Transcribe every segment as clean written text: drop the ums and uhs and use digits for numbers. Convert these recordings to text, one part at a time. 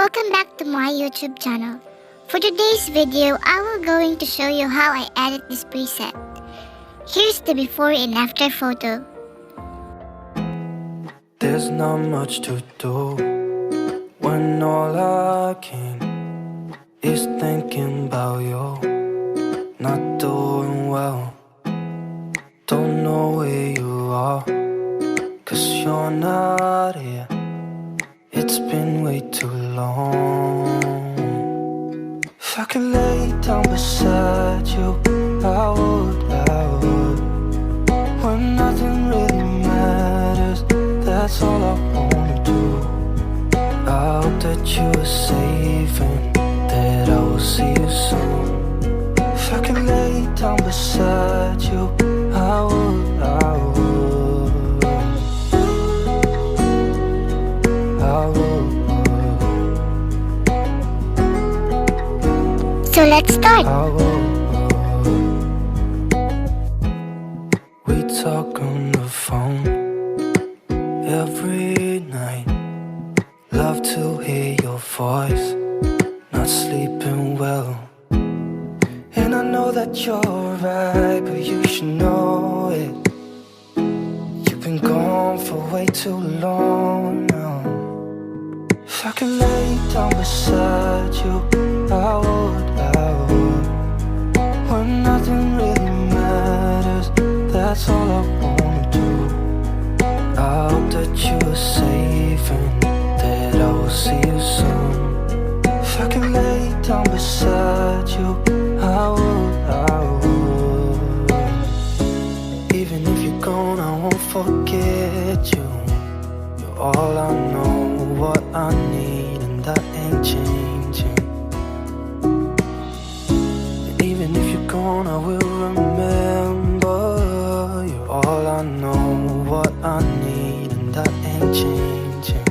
Welcome back to my YouTube channel. For today's video, I will going to show you how I edit this preset. Here's the before and after photo. There's not much to do when all I can is thinking about you. Not doing well, don't know where you are, 'cause you're not here. It's been way too long. If I could lay down beside you, I would. When nothing really matters, that's all I wanna do. I hope that you are safe and that I will see you soon. If I could lay down beside you, I would. So let's start. We talk on the phone every night. Love to hear your voice. Not sleeping well, and I know that you're right, but you should know it. You've been gone for way too long now. If I could lay down beside you, I would. When nothing really matters, that's all I wanna do. I hope that you are safe and that I will see you soon. If I could lay down beside you, I would. Even if you're gone, I won't forget you. You're all I know, what I need, and that ain't changing. Even if you're gone, I will remember. You're all I know, what I need, and that ain't changing.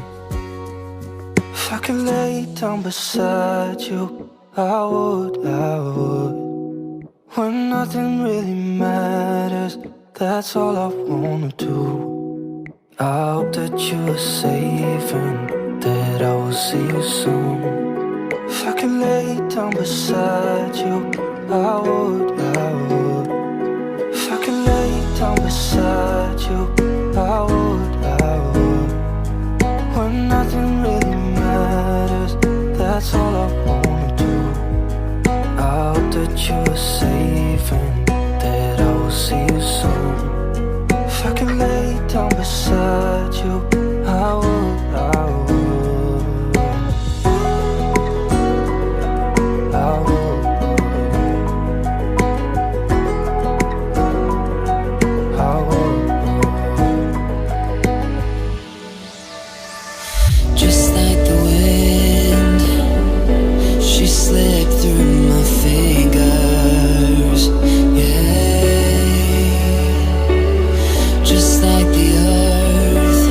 If I could lay down beside you, I would. When nothing really matters, that's all I wanna do. I hope that you are safe and that I will see you soon. If I could lay down beside you, I would. If I could lay down beside you, I would. When nothing really matters, that's all I wanna do. I hope that you are safe and that I will see you soon. If I could lay down beside you, I would. Just like the wind, she slipped through my fingers, yeah. Just like the earth,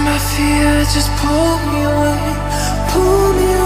my fear, just pull me away, pull me